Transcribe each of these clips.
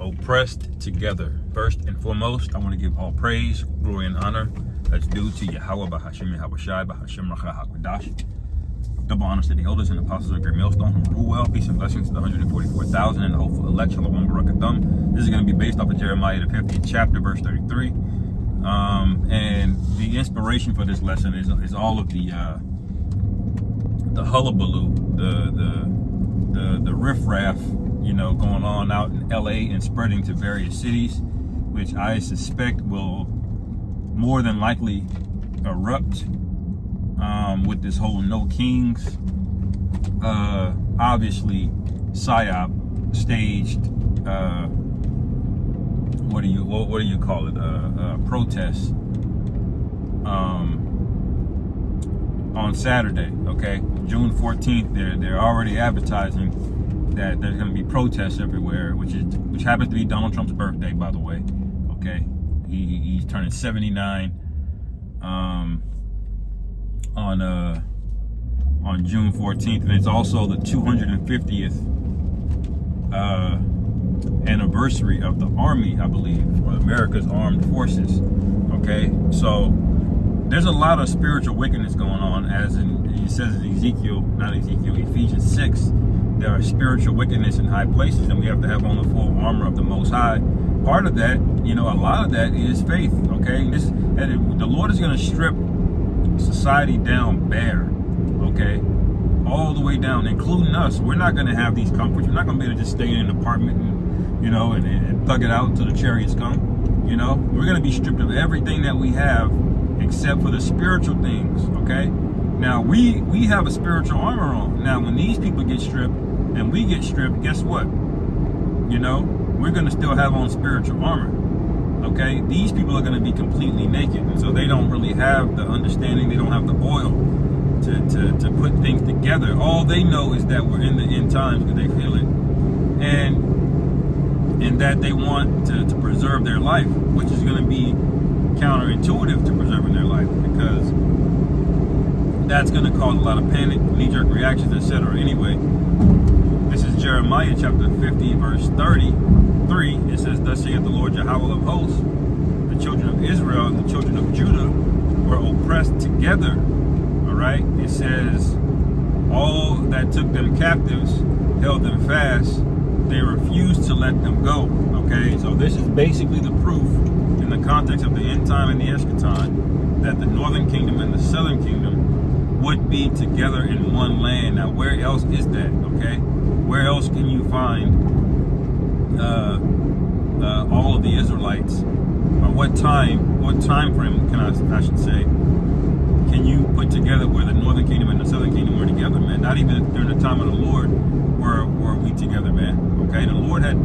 oppressed together. First and foremost, I want to give all praise, glory, and honor that's due to Yahweh Bahashim Yahawashi Bahashim Racha HaKadosh. Double honors to the elders and apostles of Great Millstone who rule well. Peace and blessings to the 144,000 and the hopeful elect. Shalom Barakathum. This is going to be based off of Jeremiah, the 50th chapter, verse 33. And the inspiration for this lesson is all of the hullabaloo, the riffraff, going on out in LA and spreading to various cities, which I suspect will more than likely erupt with this whole no kings, obviously psyop staged, what do you call it, protest on Saturday, okay, June 14th. They're already advertising that there's going to be protests everywhere, which happens to be Donald Trump's birthday, by the way. Okay, he's turning 79 on June 14th, and it's also the 250th anniversary of the Army, I believe, or America's Armed Forces. Okay, so there's a lot of spiritual wickedness going on, as it says in Ephesians 6. There are spiritual wickedness in high places, and we have to have on the full armor of the Most High. Part of that, a lot of that is faith. Okay, the Lord is going to strip society down bare. Okay, all the way down, including us. We're not going to have these comforts. We're not going to be able to just stay in an apartment and thug it out until the chariots come. We're going to be stripped of everything that we have except for the spiritual things. Okay, now we have a spiritual armor on. Now when these people get stripped and we get stripped, guess what? We're going to still have on spiritual armor. Okay, these people are going to be completely naked, and so they don't really have the understanding. They don't have the oil to put things together. All they know is that we're in the end times because they feel it, and that they want to preserve their life, which is going to be counterintuitive to preserving their life, because that's going to cause a lot of panic, knee-jerk reactions, etc. Anyway, this is Jeremiah chapter 50, verse 33. It says, "Thus saith the Lord Yahweh of hosts, the children of Israel and the children of Judah were oppressed together." All right. It says, all that took them captives held them fast. They refused to let them go. Okay. So this is basically the proof in the context of the end time and the eschaton that the northern kingdom and the southern kingdom would be together in one land. Now, where else is that? Okay. Where else can you find all of the Israelites? Or what time frame I should say, can you put together where the northern kingdom and the southern kingdom were together, man? Not even during the time of the Lord were we together, man. Okay, the Lord had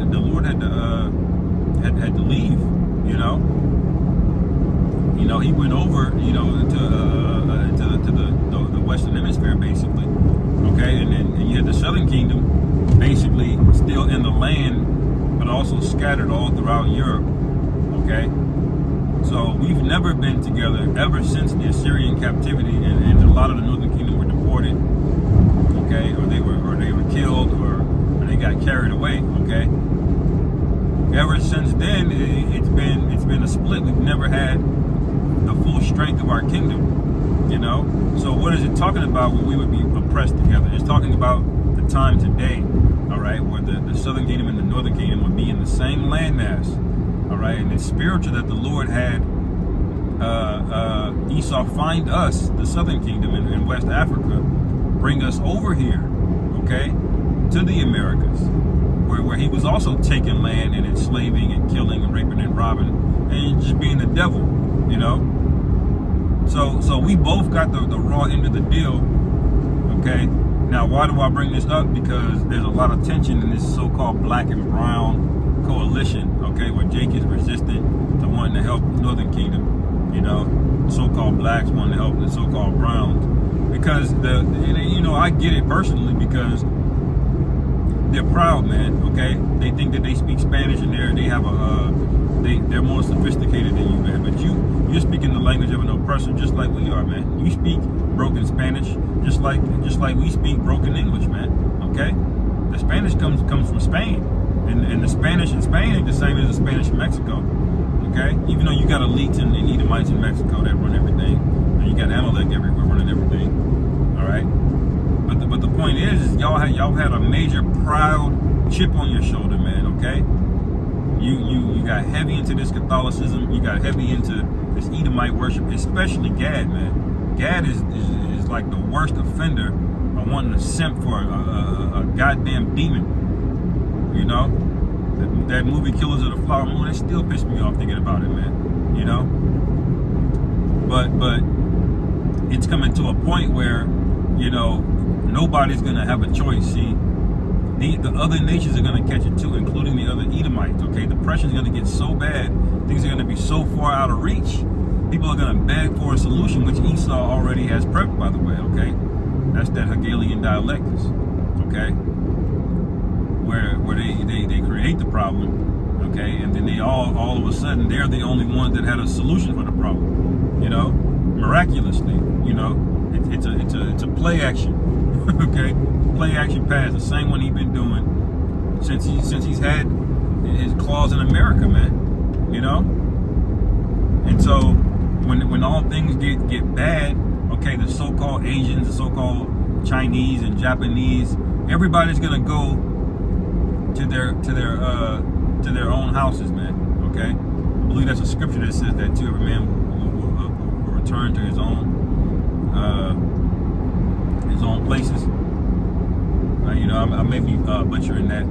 to leave. He went over, to the Western Hemisphere, basically. Okay, and you had the Southern Kingdom, basically still in the land, but also scattered all throughout Europe. Okay. So we've never been together ever since the Assyrian captivity, and a lot of the northern kingdom were deported, okay, or they were killed, or they got carried away, okay. Ever since then, it's been a split. We've never had the full strength of our kingdom, So what is it talking about when we would be oppressed together? It's talking about the time today, all right, where the southern kingdom and the northern kingdom would be in the same landmass. All right, and it's spiritual that the Lord had Esau find us, the southern kingdom in West Africa, bring us over here, okay, to the Americas, where he was also taking land and enslaving and killing and raping and robbing and just being the devil, So we both got the raw end of the deal, okay. Now, why do I bring this up? Because there's a lot of tension in this so-called black and brown coalition, okay, where Jake is resistant to wanting to help the northern kingdom, so-called blacks wanting to help the so-called browns, because I get it personally, because they're proud, man. Okay, they think that they speak Spanish and they're more sophisticated than you, man. But you're speaking the language of an oppressor, just like we are, man. You speak broken Spanish, just like we speak broken English, man. Okay, the Spanish comes from Spain. And the Spanish in Spain ain't the same as the Spanish in Mexico. Okay, even though you got elites and Edomites in Mexico that run everything, and you got Amalek everywhere running everything. All right, but the point is y'all had a major proud chip on your shoulder, man. Okay, you got heavy into this Catholicism. You got heavy into this Edomite worship, especially Gad, man. Gad is like the worst offender of wanting to simp for a goddamn demon. You know. That movie Killers of the Flower Moon, it still pissed me off thinking about it, man. You know? But it's coming to a point where, you know, nobody's gonna have a choice. See, the other nations are gonna catch it too, including the other Edomites. Okay, the pressure's gonna get so bad, things are gonna be so far out of reach. People are gonna beg for a solution, which Esau already has prepped, by the way. Okay, that's that Hegelian dialectics. Okay. Where they create the problem, okay, and then they all of a sudden they're the only ones that had a solution for the problem, you know, miraculously, you know, it's a play action, okay, play action pass, the same one he's been doing since he's had his claws in America, man, you know, and so when all things get bad, okay, the so-called Asians, the so-called Chinese and Japanese, everybody's gonna go to their own houses, man. Okay, I believe that's a scripture that says that too. Every man will return to his own places. You know, I may be butchering that,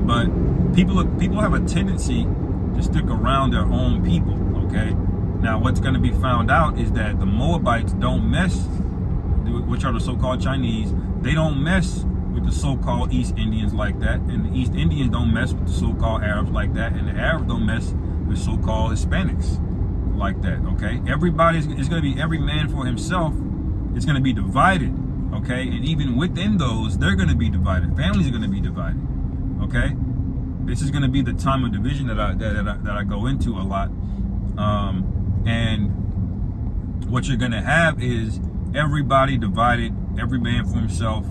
but people have a tendency to stick around their own people. Okay, now what's going to be found out is that the Moabites don't mess, which are the so-called Chinese. They don't mess with the so-called East Indians like that, and the East Indians don't mess with the so-called Arabs like that, and the Arabs don't mess with so-called Hispanics like that. Okay, it's going to be every man for himself. It's going to be divided. Okay, and even within those, they're going to be divided. Families are going to be divided. Okay, this is going to be the time of division that I go into a lot, and what you're going to have is everybody divided, every man for himself.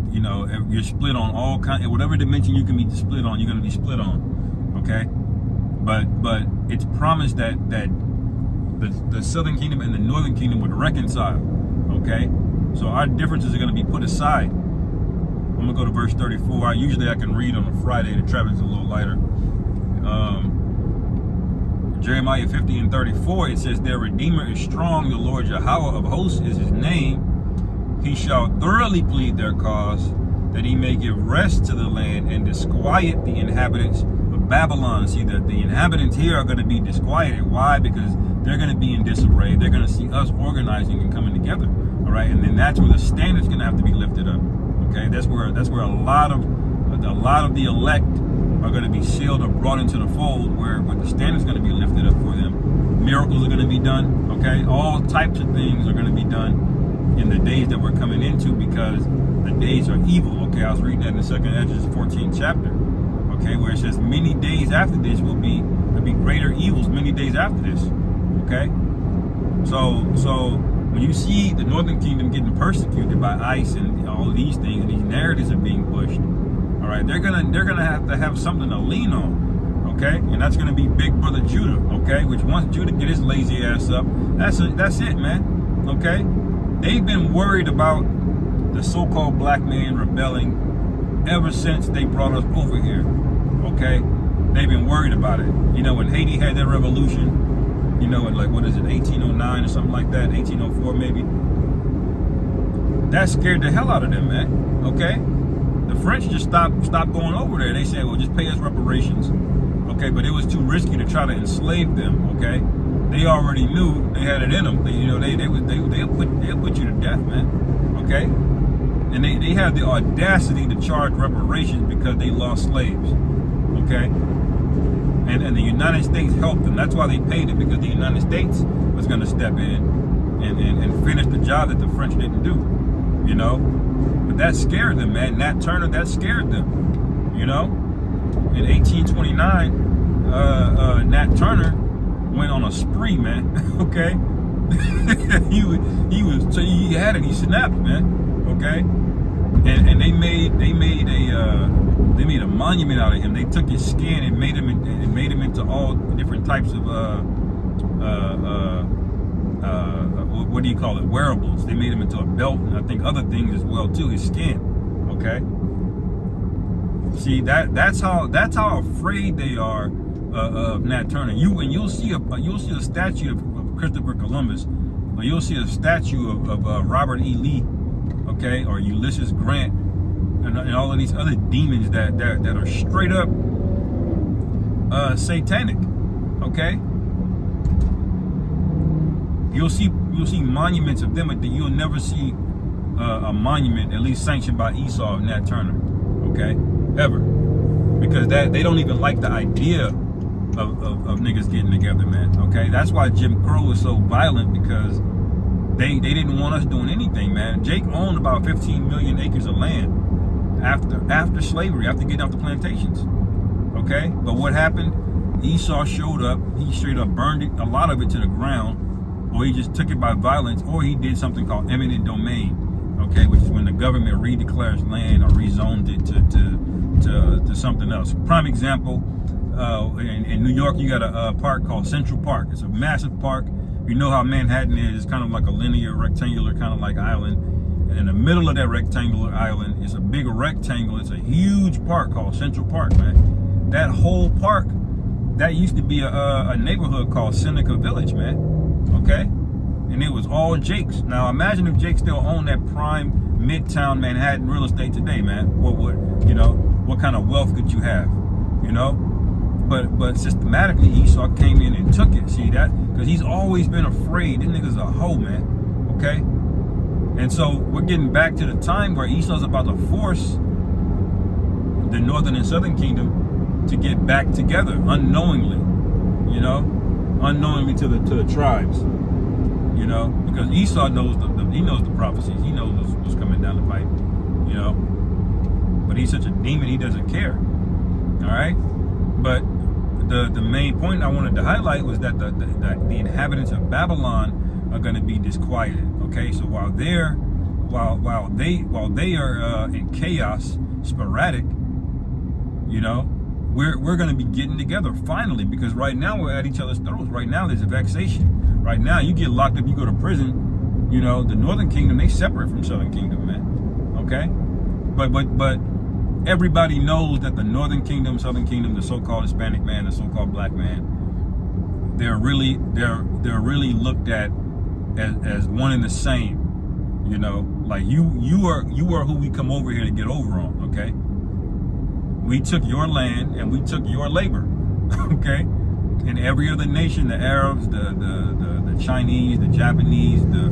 You know, you're split on all kinds, whatever dimension you can be split on, you're going to be split on. Okay, but it's promised that the Southern Kingdom and the Northern Kingdom would reconcile. Okay, so our differences are going to be put aside. I'm gonna go to verse 34. Usually I can read on a Friday. The traffic is a little lighter. Jeremiah 50 and 34. It says, "Their Redeemer is strong. The Lord Yahweh of hosts is his name. He shall thoroughly plead their cause, that he may give rest to the land and disquiet the inhabitants of Babylon." See, the inhabitants here are going to be disquieted. Why? Because they're going to be in disarray. They're going to see us organizing and coming together. All right, and then that's where the standard's going to have to be lifted up. Okay, that's where a lot of the elect are going to be sealed or brought into the fold, where the standard's going to be lifted up for them. Miracles are going to be done. Okay, all types of things are going to be done in the days that we're coming into, because the days are evil. Okay, I was reading that in the 2nd Esdras 14th chapter. Okay, where it says many days after this there'll be greater evils many days after this. Okay, so when you see the Northern Kingdom getting persecuted by ICE and all of these things, and these narratives are being pushed, all right, they're gonna have to have something to lean on. Okay, and that's gonna be Big Brother Judah. Okay, which once Judah get his lazy ass up, that's it, man. Okay. They've been worried about the so-called black man rebelling ever since they brought us over here. Okay? They've been worried about it. You know, when Haiti had their revolution, you know, in 1809 or something like that, 1804 maybe. That scared the hell out of them, man. Okay? The French just stopped going over there. They said, well, just pay us reparations. Okay, but it was too risky to try to enslave them, okay? They already knew they had it in them. They'll put you to death, man. Okay, and they had the audacity to charge reparations because they lost slaves. Okay, and the United States helped them. That's why they paid it, because the United States was going to step in and finish the job that the French didn't do. You know, but that scared them, man. Nat Turner, that scared them. You know, in 1829, Nat Turner went on a spree, man. Okay, he had it. He snapped, man. Okay, and they made a monument out of him. They took his skin and made him into all different types of what do you call it, wearables. They made him into a belt, and I think other things as well too. His skin, okay. See, that's how afraid they are of Nat Turner. You'll see a statue of Christopher Columbus, or you'll see a statue of Robert E. Lee, okay, or Ulysses Grant, and all of these other demons that are straight up satanic, okay. You'll see monuments of them, but you'll never see a monument, at least sanctioned by Esau, of Nat Turner, okay, ever, because they don't even like the idea of niggas getting together, man. Okay, that's why Jim Crow is so violent, because they didn't want us doing anything, man. Jake owned about 15 million acres of land after slavery, after getting off the plantations. Okay, but what happened? Esau showed up. He straight up burned a lot of it to the ground, or he just took it by violence, or he did something called eminent domain. Okay, which is when the government redeclares land or rezoned it to something else. Prime example. In New York, you got a park called Central Park. It's a massive park. You know how Manhattan is. It's kind of like a linear, rectangular kind of like island. And in the middle of that rectangular island is a big rectangle. It's a huge park called Central Park, man. That whole park, that used to be a neighborhood called Seneca Village, man. Okay? And it was all Jake's. Now imagine if Jake still owned that prime midtown Manhattan real estate today, man. What kind of wealth could you have? You know? But systematically, Esau came in and took it. See that? Because he's always been afraid. This nigga's a hoe, man. Okay? And so we're getting back to the time where Esau's about to force the northern and southern kingdom to get back together unknowingly. Unknowingly to the tribes. Because Esau knows the prophecies. He knows what's coming down the pipe. But he's such a demon, he doesn't care. All right? But the main point I wanted to highlight was that the inhabitants of Babylon are going to be disquieted. Okay, so while they are in chaos, sporadic, we're going to be getting together finally, because right now we're at each other's throats. Right now there's a vexation. Right now you get locked up, you go to prison. The Northern Kingdom, they separate from Southern Kingdom, man. Okay, but everybody knows that the Northern Kingdom, Southern Kingdom, the so-called Hispanic man, the so-called black man, they're really looked at as one and the same. Like you are who we come over here to get over on. Okay, we took your land and we took your labor. Okay, and every other nation, the Arabs, the Chinese, the Japanese, the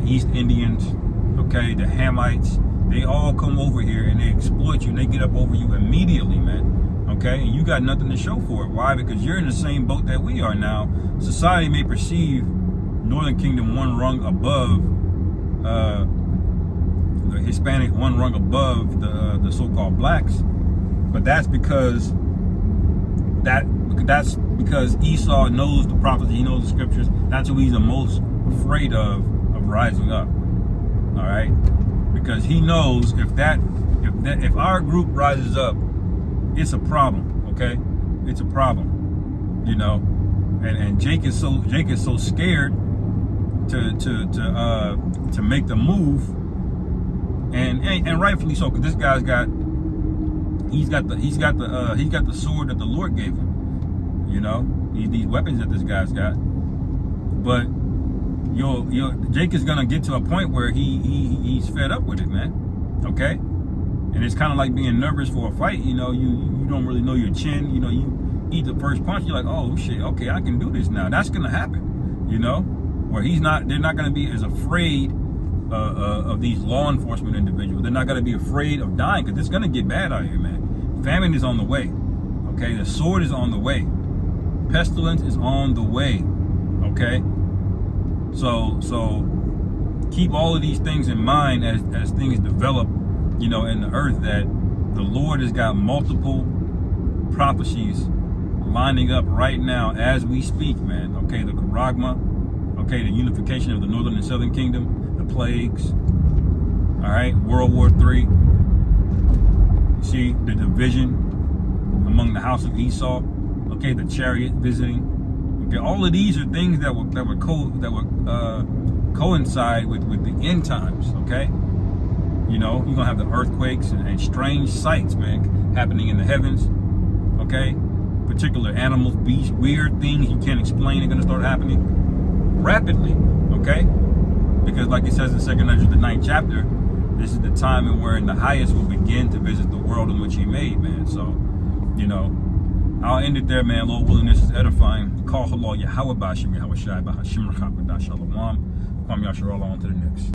East Indians, okay, the Hamites. They all come over here and they exploit you and they get up over you immediately, man. Okay? And you got nothing to show for it. Why? Because you're in the same boat that we are now. Society may perceive Northern Kingdom one rung above the Hispanic, one rung above the so-called blacks. But that's because Esau knows the prophecy, he knows the scriptures. That's who he's the most afraid of rising up. All right? Because he knows if our group rises up, it's a problem. Okay, it's a problem. And Jake is so scared to make the move, and rightfully so, because this guy's got the sword that the Lord gave him. These weapons that this guy's got, but. Jake is gonna get to a point where he's fed up with it, man. Okay, and it's kind of like being nervous for a fight. You don't really know your chin. You eat the first punch, you're like, oh shit, okay, I can do this now. That's gonna happen. Where they're not gonna be as afraid of these law enforcement individuals. They're not gonna be afraid of dying, because it's gonna get bad out here, man. Famine is on the way. Okay, the sword is on the way. Pestilence is on the way. Okay. So keep all of these things in mind as things develop, in the earth, that the Lord has got multiple prophecies lining up right now as we speak, man. Okay, the Charagma, okay, the unification of the Northern and Southern Kingdom, the plagues, All right, World War III. See the division among the house of Esau. Okay, the chariot visiting. Okay, all of these are things that would coincide with the end times. Okay, you know, you're gonna have the earthquakes and strange sights, man, happening in the heavens. Okay, particular animals, beasts, weird things you can't explain are gonna start happening rapidly. Okay, because like it says in 2 Ezra, the 9th chapter, this is the time in wherein the highest will begin to visit the world in which he made, man. So, you know, I'll end it there, man. Lord willing, this is edifying. Call Allah Yahweh Bashim Yahweh Shai Bahashim Rakhakudah Shalom. Kwam Yashar Allah on to the next.